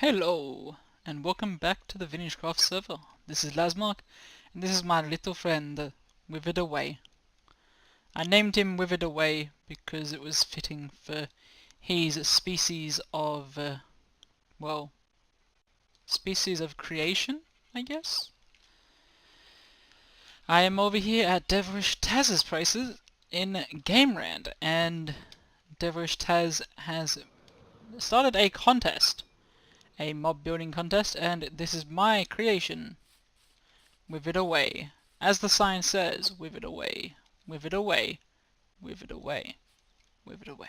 Hello, and welcome back to the VintageCraft server. This is Lazmark, and this is my little friend, Withered Away. I named him Withered Away because it was fitting for his species of, species of creation, I guess? I am over here at Devilish Taz's places in GReimer, and Devilish Taz has started a contest. A mob building contest, and this is my creation. Withered Away. As the sign says, withered away, withered away, withered away, withered away.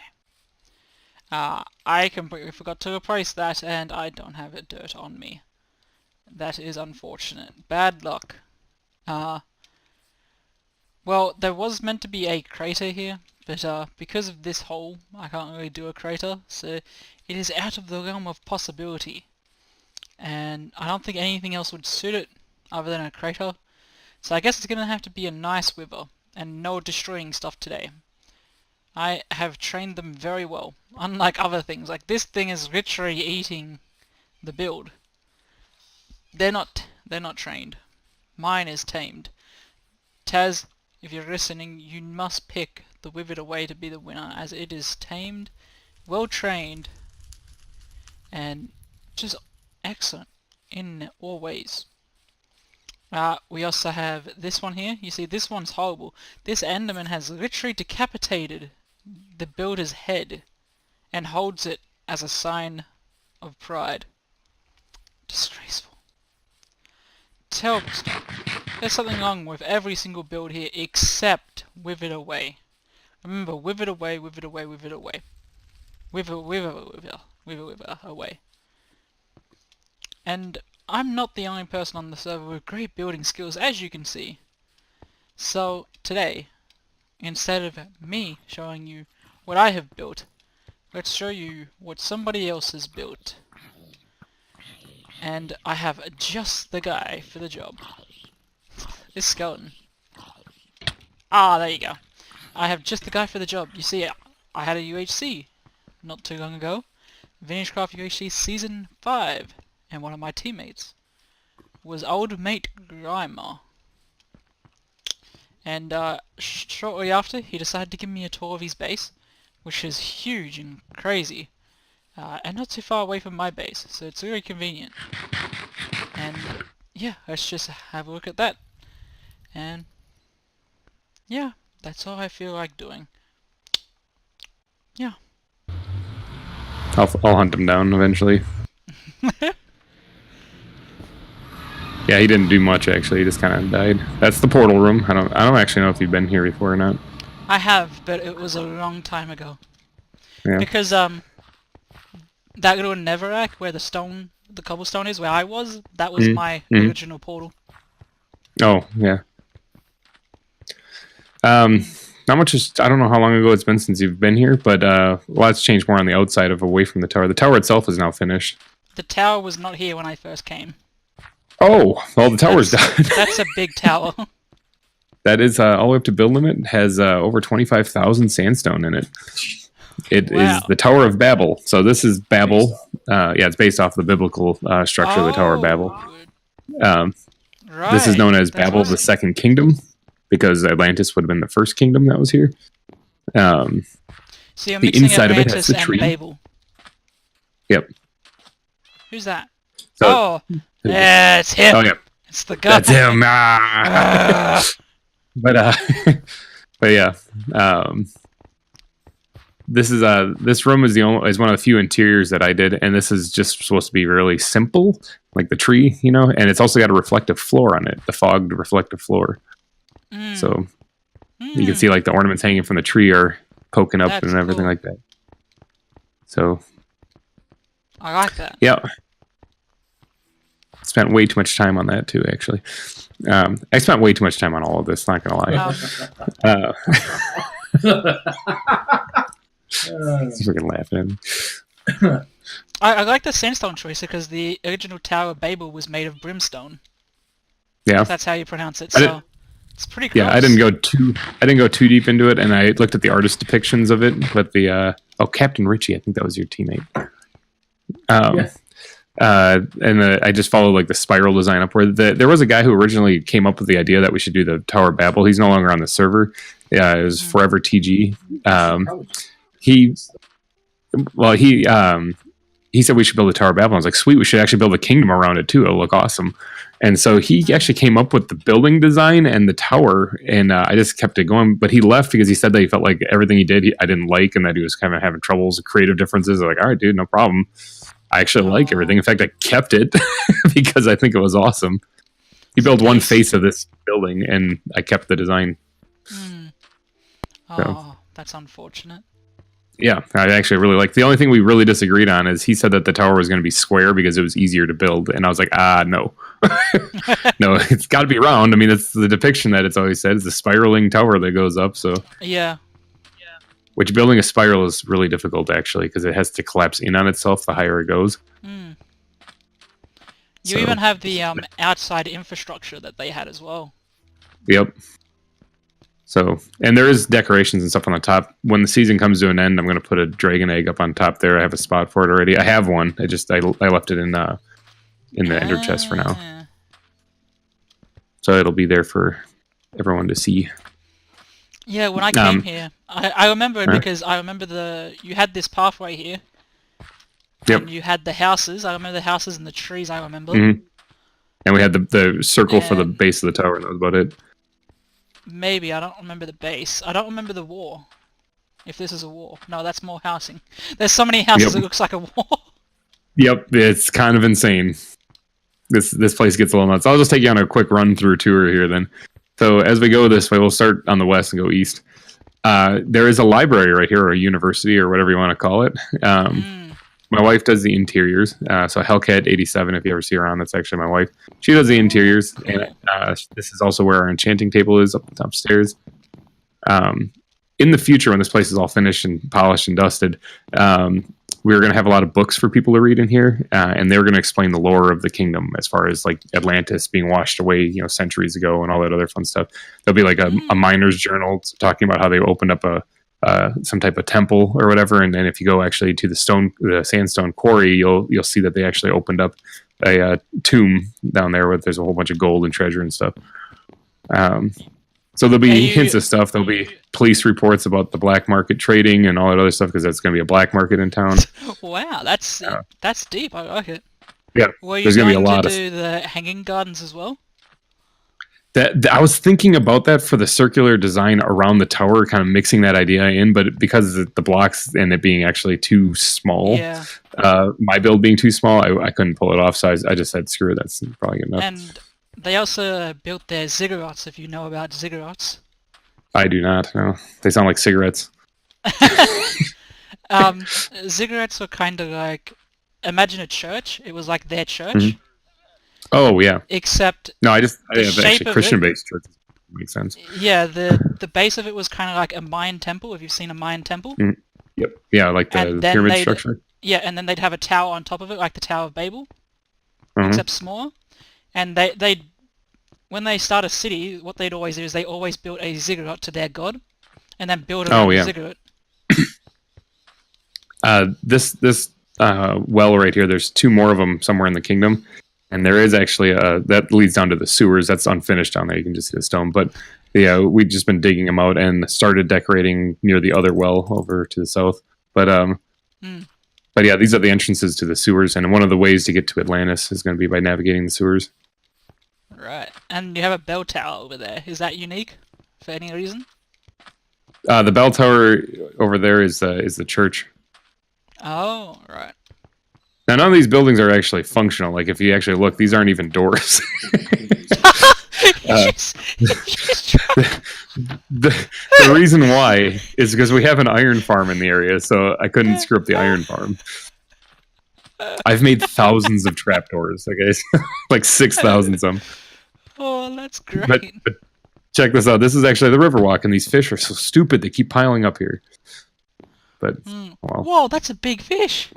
I completely forgot to replace that, and I don't have a dirt on me. That is unfortunate. Bad luck. Well, there was meant to be a crater here, but because of this hole, I can't really do a crater, so it is out of the realm of possibility. And I don't think anything else would suit it other than a crater, so I guess it's going to have to be a nice wither, and no destroying stuff today. I have trained them very well, unlike other things. Like, this thing is literally eating the build. They're not trained. Mine is tamed. Taz, if you're listening, you must pick the Withered Away to be the winner, as it is tamed, well trained, and just excellent in all ways. We also have this one here. You see, this one's horrible. This Enderman has literally decapitated the builder's head and holds it as a sign of pride. Disgraceful. Terrible stuff. There's something wrong with every single build here except Withered Away. Remember, withered away, withered away, withered away. Wither away. And I'm not the only person on the server with great building skills, as you can see. So today, instead of me showing you what I have built, let's show you what somebody else has built. And I have just the guy for the job. This skeleton. There you go. I have just the guy for the job. You see, I had a UHC not too long ago. VintageCraft UHC Season 5. And one of my teammates was old mate GReimer. And shortly after, he decided to give me a tour of his base, which is huge and crazy. And not too far away from my base, so it's very convenient. And yeah, let's just have a look at that. And yeah, that's all I feel like doing. Yeah. I'll hunt him down eventually. Yeah, he didn't do much actually. He just kind of died. That's the portal room. I don't actually know if you've been here before or not. I have, but it was a long time ago. Yeah. Because that little netherrack where the cobblestone is, where I was, that was my original portal. Oh yeah. Not much. I don't know how long ago it's been since you've been here, but a lot's changed more on the outside of away from the tower. The tower itself is now finished. The tower was not here when I first came. Oh, well, the tower's done. That's a big tower. That is all the way up to build limit. It has over 25,000 sandstone in it. It is the Tower of Babel. So this is Babel. Yeah, it's based off the biblical structure of the Tower of Babel. Right. This is known as Babel, the Second Kingdom, because Atlantis would have been the first kingdom that was here. See, I'm the mixing inside Atlantis of it has the tree. Babel. Yep. Who's that? So, yeah, it's him. Oh, yeah. It's the guy. That's him. But yeah. This room is one of the few interiors that I did, and this is just supposed to be really simple, like the tree, you know, and it's also got a reflective floor on it, the fogged reflective floor. So you can see like the ornaments hanging from the tree are poking up and everything like that. So I like that. Yeah. Spent way too much time on that too, actually. I spent way too much time on all of this, not gonna lie. He's freaking laughing at me. I like the sandstone choice because the original Tower of Babel was made of brimstone. Yeah, if that's how you pronounce it. So it's pretty close. Yeah, I didn't go too deep into it, and I looked at the artist depictions of it. But the Captain Richie, I think that was your teammate. Yes. I just followed like the spiral design upward. There was a guy who originally came up with the idea that we should do the Tower of Babel. He's no longer on the server. It was Forever TG. He well he said we should build a Tower of Babel. I was like, sweet, we should actually build a kingdom around it too. It'll look awesome. And so he actually came up with the building design and the tower, and I just kept it going. But he left because he said that he felt like everything he did I didn't like, and that he was kind of having troubles, creative differences. I'm like, all right, dude, no problem. I actually like everything. In fact, I kept it because I think it was awesome. He built one face of this building, and I kept the design. Oh, so, that's unfortunate. Yeah, I actually really like. The only thing we really disagreed on is he said that the tower was going to be square because it was easier to build, and I was like, no, no, it's got to be round. I mean, it's the depiction that it's always said. It's a spiraling tower that goes up. So yeah. Which building a spiral is really difficult actually because it has to collapse in on itself the higher it goes. You even have the outside infrastructure that they had as well. Yep. So, and there is decorations and stuff on the top. When the season comes to an end, I'm going to put a dragon egg up on top there. I have a spot for it already. I have one. I left it in the ender chest for now. So it'll be there for everyone to see. Yeah, when I came here, I remember it because I remember you had this pathway here. Yep. And you had the houses. I remember the houses and the trees. I remember. Mm-hmm. And we had the circle for the base of the tower, and that was about it. Maybe, I don't remember the base. I don't remember the wall. If this is a wall. No, that's more housing. There's so many houses it looks like a wall. Yep, it's kind of insane. This place gets a little nuts. I'll just take you on a quick run-through tour here then. So as we go this way, we'll start on the west and go east. There is a library right here, or a university, or whatever you want to call it. My wife does the interiors. So Hellcat87, if you ever see her around, that's actually my wife. She does the interiors. And this is also where our enchanting table is, upstairs. In the future, when this place is all finished and polished and dusted, we're going to have a lot of books for people to read in here. And they're going to explain the lore of the kingdom as far as like Atlantis being washed away, centuries ago and all that other fun stuff. There'll be like a miner's journal talking about how they opened up some type of temple or whatever, and then if you go actually to the sandstone quarry, you'll see that they actually opened up a tomb down there where there's a whole bunch of gold and treasure and stuff. So there'll be hints of stuff. There'll be police reports about the black market trading and all that other stuff because that's going to be a black market in town. Wow, that's deep. I like it. Yeah, there's going to be a lot to do the hanging gardens as well. I was thinking about that for the circular design around the tower, kind of mixing that idea in, but because the blocks and it being actually too small, my build being too small, I couldn't pull it off, so I just said, screw it, that's probably good enough. And they also built their ziggurats, if you know about ziggurats. I do not, no. They sound like cigarettes. Ziggurats were kind of like, imagine a church, it was like their church. Mm-hmm. Oh yeah. Except no, I have actually Christian-based churches. Makes sense. Yeah, the base of it was kind of like a Mayan temple. If you've seen a Mayan temple. Yep. Yeah, like the pyramid structure. Yeah, and then they'd have a tower on top of it, like the Tower of Babel, except smaller. And they when they start a city, what they'd always do is they always built a ziggurat to their god, and then build a ziggurat. This well right here. There's two more of them somewhere in the kingdom. And there is actually that leads down to the sewers. That's unfinished down there. You can just see the stone. But yeah, we've just been digging them out and started decorating near the other well over to the south. But yeah, these are the entrances to the sewers. And one of the ways to get to Atlantis is going to be by navigating the sewers. Right. And you have a bell tower over there. Is that unique for any reason? The bell tower over there is the church. Oh, right. Now, none of these buildings are actually functional. Like, if you actually look, these aren't even doors. The reason why is because we have an iron farm in the area, so I couldn't screw up the iron farm. I've made thousands of trapdoors, okay? Like 6,000 some. Oh, that's great. But check this out. This is actually the Riverwalk, and these fish are so stupid. They keep piling up here. But, well. Whoa, that's a big fish.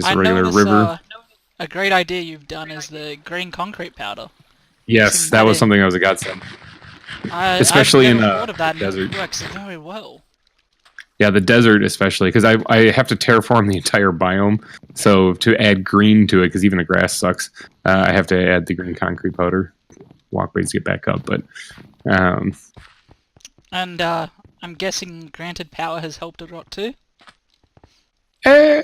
Just a regular river. A great idea you've done is the green concrete powder. Yes, that was something I was a godsend. Especially in the desert. It works very well. Yeah, the desert especially, because I have to terraform the entire biome. So to add green to it, because even the grass sucks, I have to add the green concrete powder walkways to get back up. But And I'm guessing granted power has helped a lot too. Are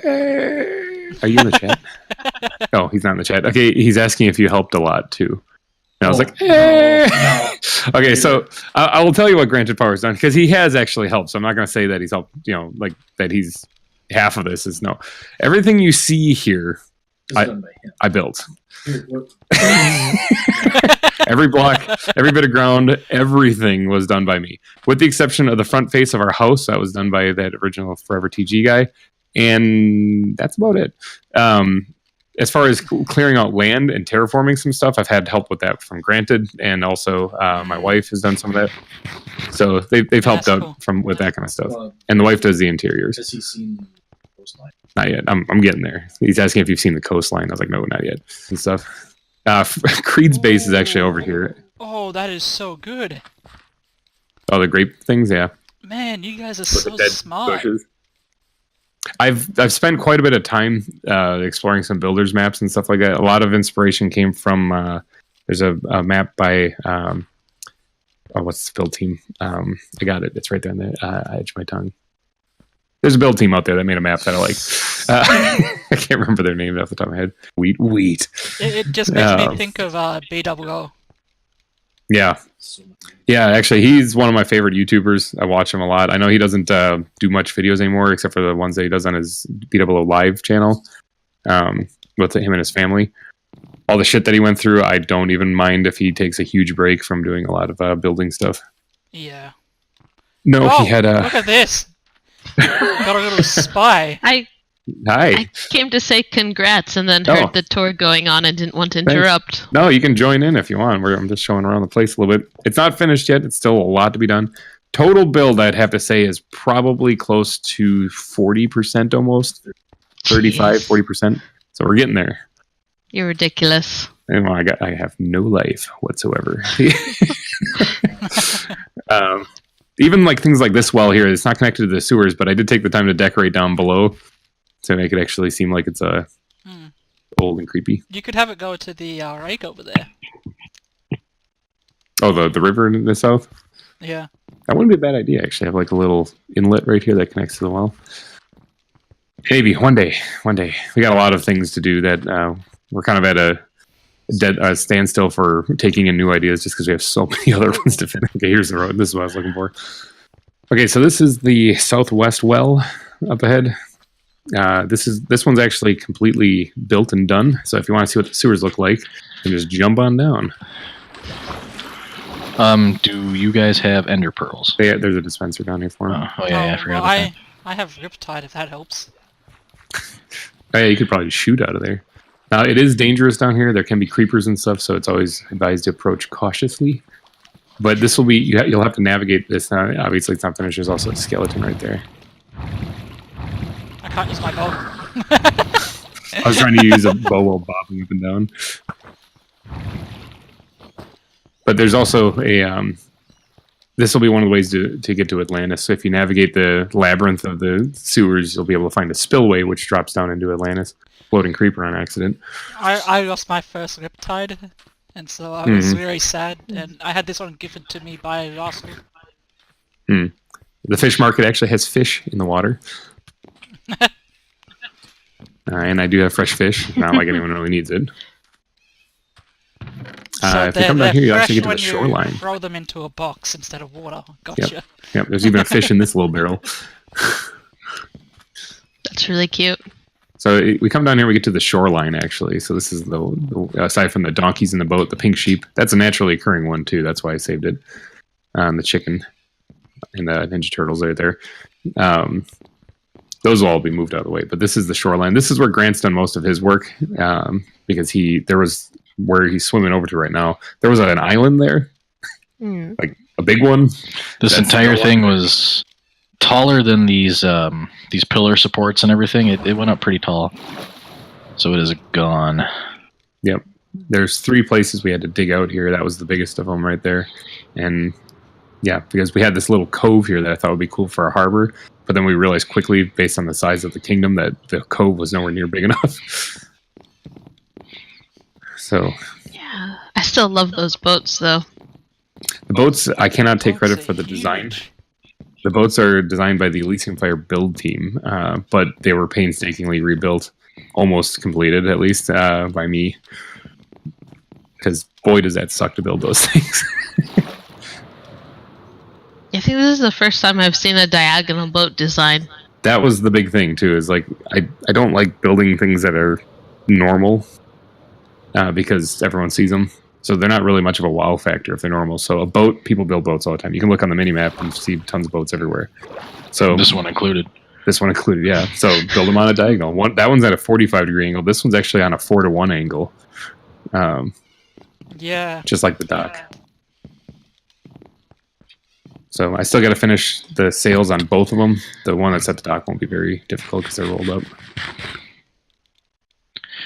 you in the chat? Oh, he's not in the chat. Okay, he's asking if you helped a lot too. And I was like, no. Okay, so I will tell you what Granted Power has done, because he has actually helped. So I'm not going to say that he's helped, like that he's half of this is no. Everything you see here, I built. Here, what? Every block, every bit of ground, everything was done by me. With the exception of the front face of our house, that was done by that original Forever TG guy. And that's about it. As far as clearing out land and terraforming some stuff, I've had help with that from Granted, and also my wife has done some of that. So they've helped out with that kind of stuff. And the wife does the interiors. Has he seen the coastline? Not yet. I'm getting there. He's asking if you've seen the coastline. I was like, no, not yet. And stuff. Creed's base is actually over here. Oh, that is so good. Oh, the grape things, yeah. Man, you guys are With so the dead smart. bushes. I've spent quite a bit of time exploring some builders maps and stuff like that. A lot of inspiration came from there's a map by what's the build team? I got it. It's right there on the edge of my tongue. There's a build team out there that made a map that I like. I can't remember their name off the top of my head. Wheat. It just makes me think of BWO. Yeah. Yeah, actually, he's one of my favorite YouTubers. I watch him a lot. I know he doesn't do much videos anymore, except for the ones that he does on his BWO Live channel with him and his family. All the shit that he went through, I don't even mind if he takes a huge break from doing a lot of building stuff. Yeah. No, Oh, he had a... look at this. Got a little spy. Hi. I came to say congrats and then heard the tour going on and didn't want to interrupt. Thanks. No, you can join in if you want. I'm just showing around the place a little bit. It's not finished yet. It's still a lot to be done. Total build, I'd have to say, is probably close to 40% almost. 35, 40%. So we're getting there. You're ridiculous. And I have no life whatsoever. Even like things like this well here, it's not connected to the sewers, but I did take the time to decorate down below to make it actually seem like it's old and creepy. You could have it go to the lake over there. Oh, the river in the south? Yeah. That wouldn't be a bad idea, actually. Have like a little inlet right here that connects to the well. Maybe one day. We got a lot of things to do that we're kind of at a standstill for taking in new ideas just because we have so many other ones to finish. Okay, here's the road. This is what I was looking for. Okay, so this is the southwest well up ahead. This one's actually completely built and done. So if you want to see what the sewers look like, you can just jump on down. Do you guys have ender pearls? Yeah, there's a dispenser down here for them. Oh yeah, I forgot about that. I have Riptide if that helps. Oh, yeah, you could probably shoot out of there. Now, it is dangerous down here. There can be creepers and stuff, so it's always advised to approach cautiously. But this will be, you'll have to navigate this. Now, obviously, it's not finished. There's also a skeleton right there. I can't use my bow. I was trying to use a bow while bobbing up and down. But there's also a, this will be one of the ways to get to Atlantis. So if you navigate the labyrinth of the sewers, you'll be able to find a spillway, which drops down into Atlantis. Floating creeper on accident. I lost my first Riptide, and so I was very sad, and I had this one given to me by last week. The fish market actually has fish in the water. And I do have fresh fish. Not like anyone really needs it. So if you come down here, you actually get to the you shoreline. Throw them into a box instead of water. Gotcha. Yep. There's even a fish in this little barrel. That's really cute. So we come down here, we get to the shoreline, actually. So this is the aside from the donkeys in the boat, the pink sheep. That's a naturally occurring one, too. That's why I saved it. The chicken and the Ninja Turtles right there. Those will all be moved out of the way. But this is the shoreline. This is where Grant's done most of his work because there was where he's swimming over to right now. There was an island there, like a big one. This entire thing was taller than these pillar supports and everything. It went up pretty tall, so it is gone. Yep. There's 3 places we had to dig out here. That was the biggest of them right there, and yeah, because we had this little cove here that I thought would be cool for a harbor. But then we realized quickly, based on the size of the kingdom, that the cove was nowhere near big enough. So Yeah. I still love those boats, though. the boats, I cannot take Boats credit are for the design. huge. The boats are designed by the Elysium Fire build team, but they were painstakingly rebuilt, almost completed at least, by me. Because boy, does that suck to build those things. I think this is the first time I've seen a diagonal boat design. That was the big thing too. Is like I don't like building things that are normal because everyone sees them. So they're not really much of a wow factor if they're normal. So a boat, people build boats all the time. You can look on the mini map and see tons of boats everywhere. So This one included. This one included, yeah. So build them on a diagonal. That one's at a 45-degree angle. This one's actually on a 4-to-1 angle, Yeah. just like the dock. So I still got to finish the sails on both of them. The one that's at the dock won't be very difficult because they're rolled up.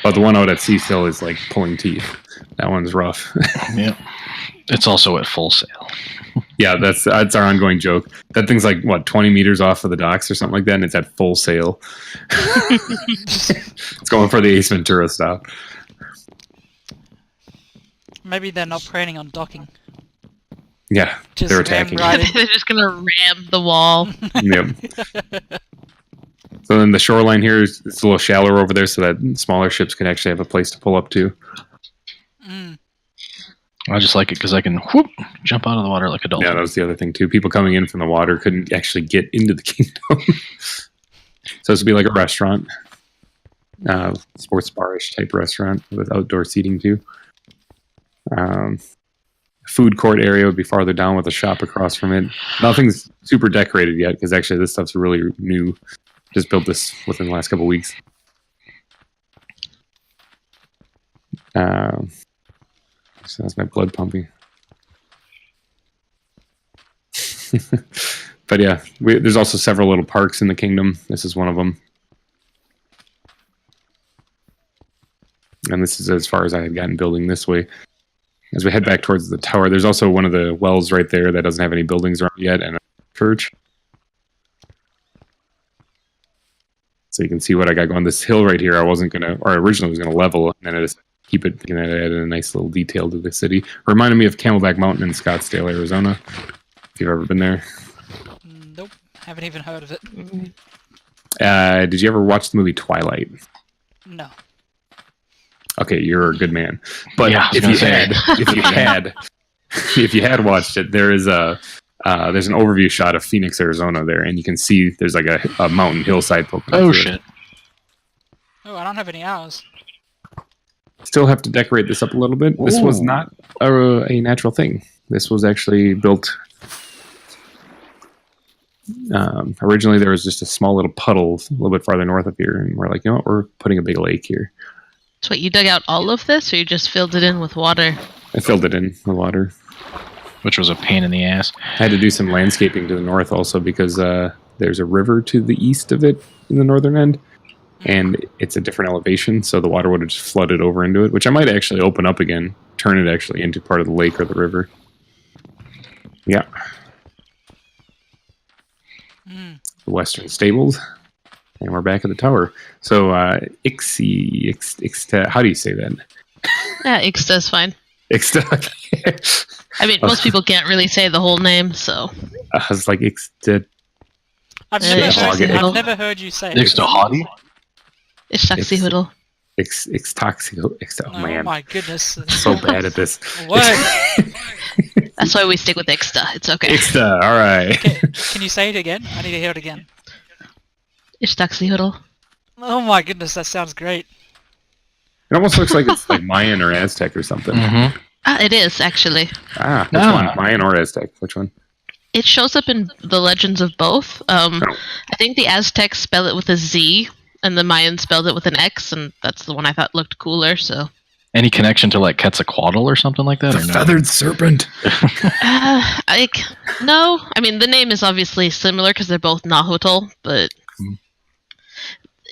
But the one out at sea still is like pulling teeth. That one's rough. Yeah. It's also at full sail. Yeah, that's our ongoing joke. That thing's like, what, 20 meters off of the docks or something like that, and it's at full sail. It's going for the Ace Ventura stop. Maybe they're not planning on docking. Yeah, Just they're ram attacking. right in. They're just gonna ram the wall. Yep. So then the shoreline here is it's a little shallower over there, so that smaller ships can actually have a place to pull up to. Mm. I just like it because I can whoop, jump out of the water like a dolphin. Yeah, that was the other thing too. People coming in from the water couldn't actually get into the kingdom. So this would be like a restaurant, sports bar-ish type restaurant with outdoor seating too. Food court area would be farther down with a shop across from it. Nothing's super decorated yet because actually this stuff's really new. Just built this within the last couple weeks. So that's my blood pumping. But yeah, there's also several little parks in the kingdom. This is one of them. And this is as far as I had gotten building this way. As we head back towards the tower, there's also one of the wells right there that doesn't have any buildings around yet, and a church. So you can see what I got going. This hill right here, I wasn't going to, or originally was going to level, and then I just keep it, and I added a nice little detail to the city. Reminded me of Camelback Mountain in Scottsdale, Arizona, if you've ever been there. Nope. Haven't even heard of it. Did you ever watch the movie Twilight? No. Okay, you're a good man. But Yeah, I was if gonna you say. had, if you had watched it, there's an overview shot of Phoenix, Arizona there, and you can see there's like a mountain hillside poking Oh, through it. shit. Oh, I don't have any hours. Still have to decorate this up a little bit. This was Ooh. not a natural thing. This was actually built. Originally, there was just a small little puddle a little bit farther north of here, and we're like, you know what, we're putting a big lake here. So what, you dug out all of this, or you just filled it in with water? I filled it in with water. Which was a pain in the ass. I had to do some landscaping to the north also because there's a river to the east of it in the northern end, and it's a different elevation, so the water would have just flooded over into it, which I might actually open up again, turn it actually into part of the lake or the river. Yeah. Mm. The western stables, and we're back at the tower. So, how do you say that? Yeah, Ixta's fine. Ixta. I mean, most people can't really say the whole name, so. I was like, Ixta. I've Yeah, never heard you say Next it. to Hottie? Ishtaxihoodle. Oh, Oh man. my goodness. I'm so bad at this. What? That's why we stick with Ixta. It's okay. Ixta, all right. Can you say it again? I need to hear it again. Ishtaxihoodle. Oh my goodness, that sounds great. It almost looks like it's like Mayan or Aztec or something. Mm-hmm. Ah, it is, actually. Ah, which Ah. one? Mayan or Aztec? Which one? It shows up in the legends of both. I think the Aztecs spell it with a Z, and the Mayans spelled it with an X, and that's the one I thought looked cooler, so. Any connection to like Quetzalcoatl or something like that? The or no? feathered serpent. No. I mean, the name is obviously similar because they're both Nahuatl, but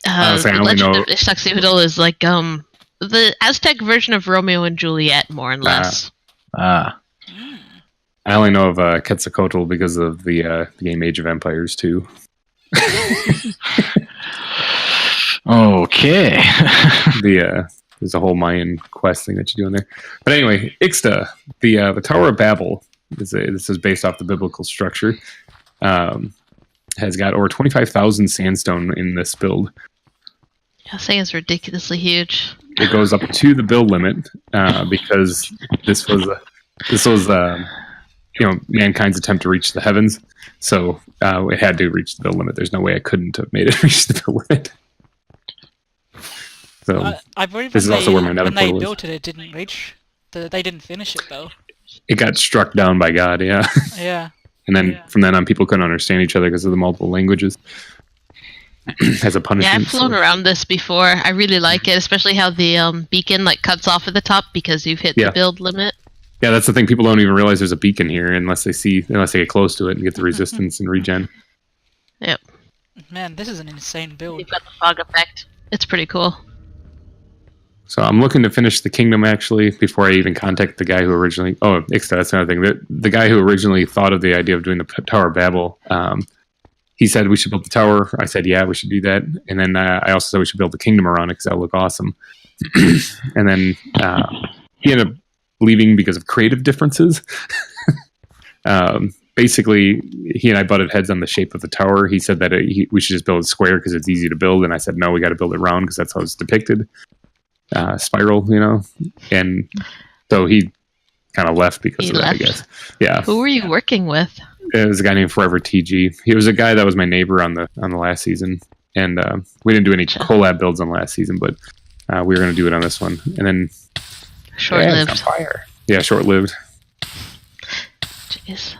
Honestly, I the only legend know- of Ixtaxihoodle is like the Aztec version of Romeo and Juliet, more and less. Ah. I only know of Quetzalcoatl because of the game Age of Empires 2. Okay. There's a whole Mayan quest thing that you do in there. But anyway, Ixta, the Tower of Babel. This is based off the biblical structure. Has got over 25,000 sandstone in this build. I think it's ridiculously huge. It goes up to the build limit because this was mankind's attempt to reach the heavens. So it had to reach the build limit. There's no way I couldn't have made it reach the build limit. So I believe this is also where my nether when they portal is. built it, it didn't reach. They didn't finish it though. It got struck down by God, yeah. Yeah. And then from then on, people couldn't understand each other because of the multiple languages. As a punishment. Yeah, I've flown around this before. I really like it, especially how the beacon like cuts off at the top because you've hit the build limit. Yeah, that's the thing. People don't even realize there's a beacon here unless they get close to it and get the resistance and regen. Yep. Man, this is an insane build. You've got the fog effect. It's pretty cool. So I'm looking to finish the kingdom actually before I even contact the guy who originally. Oh, Ixta, that's another thing. The guy who originally thought of the idea of doing the Tower of Babel. He said we should build the tower. I said, yeah, we should do that. And then I also said we should build the kingdom around it because that would look awesome. And then he ended up leaving because of creative differences. Basically, he and I butted heads on the shape of the tower. He said that we should just build a square because it's easy to build. And I said, no, we got to build it round because that's how it's depicted. Spiral, And so he kind of left because of that, I guess. Yeah. Who were you working with? It was a guy named Forever TG. He was a guy that was my neighbor on the last season, and we didn't do any collab builds on last season, but we were going to do it on this one. And then short-lived. It's on fire. Yeah, short-lived. Jeez.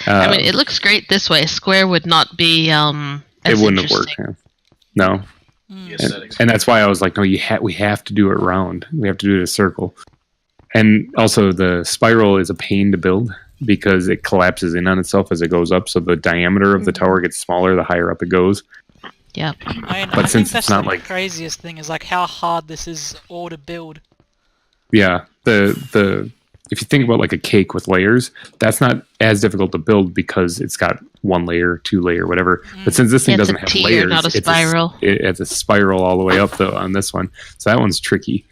I mean, it looks great this way. Square would not be. It wouldn't have worked. Yeah. No. And that's why I was like, no, we have to do it round. We have to do it a circle. And also, the spiral is a pain to build because it collapses in on itself as it goes up. So the diameter of the tower gets smaller the higher up it goes. Yep. I think that's not the craziest thing is like how hard this is all to build. Yeah, the if you think about like a cake with layers, that's not as difficult to build because it's got 1 layer, 2 layer, whatever. But since this thing doesn't have layers, not a spiral. It's a spiral all the way up though on this one. So that one's tricky.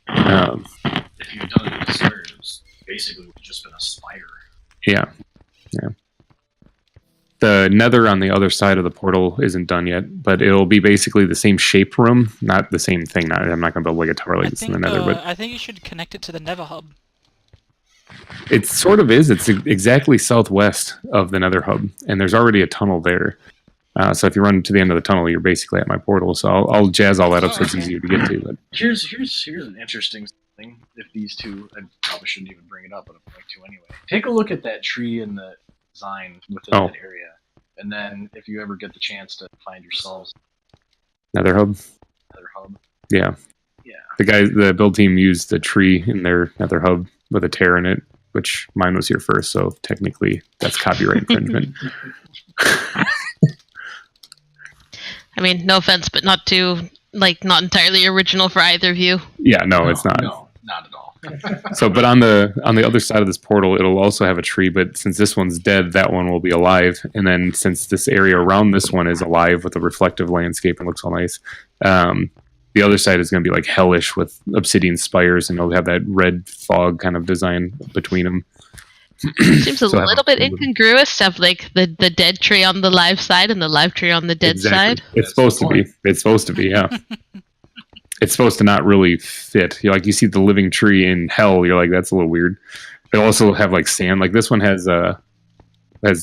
If you've done it at the start, it was basically just been a spire. Yeah. The nether on the other side of the portal isn't done yet, but it'll be basically the same shape room, not the same thing. I'm not going to build like a tower like this in the nether, but I think you should connect it to the nether hub. It sort of is. It's exactly southwest of the nether hub, and there's already a tunnel there. So if you run to the end of the tunnel, you're basically at my portal. So I'll jazz all that up so it's easier to get to. But here's an interesting thing. If these two, I probably shouldn't even bring it up, but I'm going to anyway. Take a look at that tree in the design within that area, and then if you ever get the chance to find yourselves nether hub. Yeah. The build team used the tree in their nether hub with a tear in it, which mine was here first. So technically, that's copyright infringement. I mean, no offense, but not entirely original for either of you. Yeah, no, it's not. No, not at all. So, but on the other side of this portal, it'll also have a tree. But since this one's dead, that one will be alive. And then since this area around this one is alive with a reflective landscape and looks all nice, the other side is going to be like hellish with obsidian spires, and it'll have that red fog kind of design between them. Seems a little bit incongruous to have like the dead tree on the live side and the live tree on the dead side. It's supposed to be. It's supposed to be, yeah. It's supposed to not really fit. You see the living tree in hell, you're like, that's a little weird. It'll also have like sand. Like this one has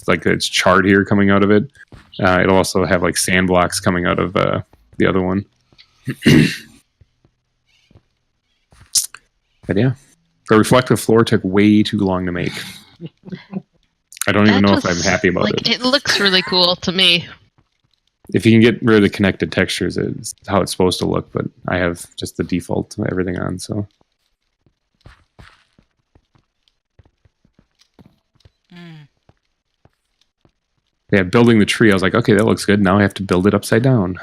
like its chart here coming out of it. It'll also have like sand blocks coming out of the other one. But yeah. The reflective floor took way too long to make. I don't even know if I'm happy about it. It looks really cool to me. If you can get rid of the connected textures, it's how it's supposed to look, but I have just the default everything on, so. Yeah, building the tree, I was like, okay, that looks good. Now I have to build it upside down.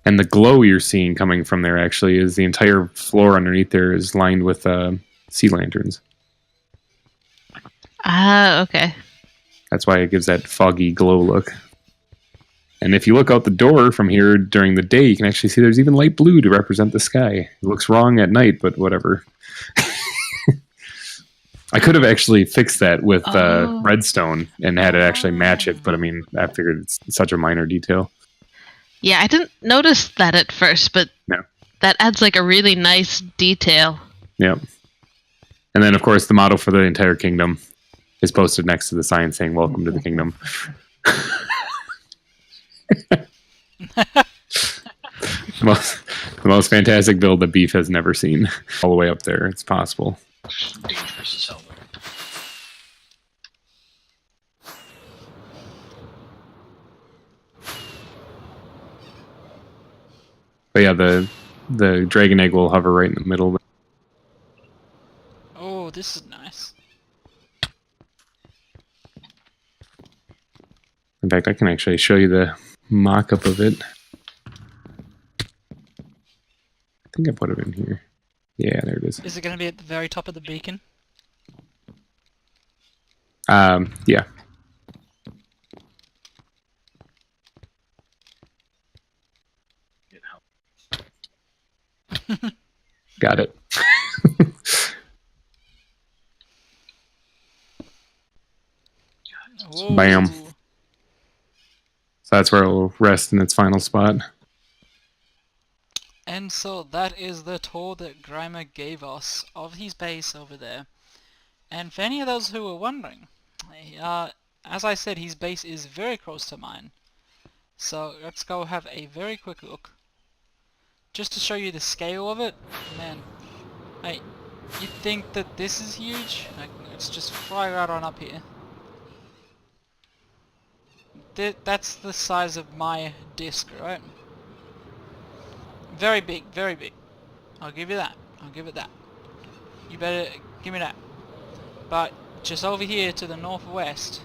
And the glow you're seeing coming from there actually is the entire floor underneath there is lined with sea lanterns. Ah, okay. That's why it gives that foggy glow look. And if you look out the door from here during the day, you can actually see there's even light blue to represent the sky. It looks wrong at night, but whatever. I could have actually fixed that with redstone and had it actually match it, but I mean, I figured it's such a minor detail. Yeah, I didn't notice that at first, but No. that adds like a really nice detail. Yep. And then, of course, the motto for the entire kingdom is posted next to the sign saying, "Welcome to the kingdom." the most fantastic build that Beef has never seen. All the way up there. It's possible. Dangerous as hell. But yeah, the dragon egg will hover right in the middle. Oh, this is nice. In fact, I can actually show you the mock-up of it. I think I put it in here. Yeah, there it is. Is it going to be at the very top of the beacon? Yeah. Got it. Whoa. Bam. So that's where it will rest in its final spot. And so that is the tour that GReimer gave us of his base over there. And for any of those who were wondering, as I said, his base is very close to mine. So let's go have a very quick look. Just to show you the scale of it. Man, hey, you think that this is huge? Like, let's just fly right on up here. That's the size of my disc, right? Very big, very big. I'll give you that. I'll give it that. You better give me that. But just over here to the northwest,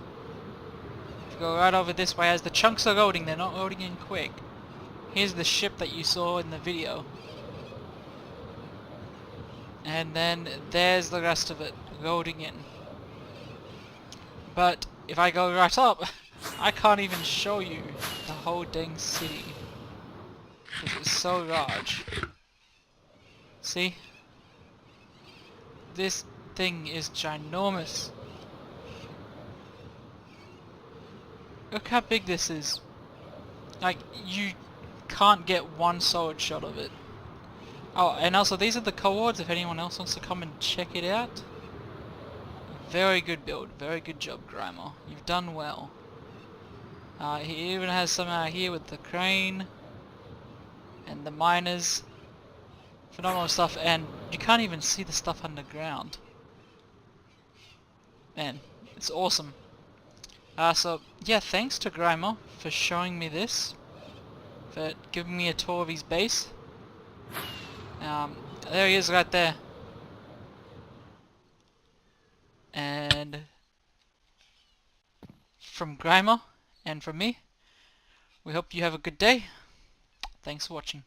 if you go right over this way, as the chunks are loading, they're not loading in quick. Here's the ship that you saw in the video. And then there's the rest of it loading in. But if I go right up, I can't even show you the whole dang city. Because it's so large. See? This thing is ginormous. Look how big this is. Like, you can't get one solid shot of it. Oh, and also these are the cohorts if anyone else wants to come and check it out. Very good build, very good job, GReimer. You've done well. He even has some out here with the crane and the miners. Phenomenal stuff, and you can't even see the stuff underground. Man, it's awesome. So yeah, thanks to GReimer for showing me this, for giving me a tour of his base. There he is right there. And from GReimer and from me, we hope you have a good day. Thanks for watching.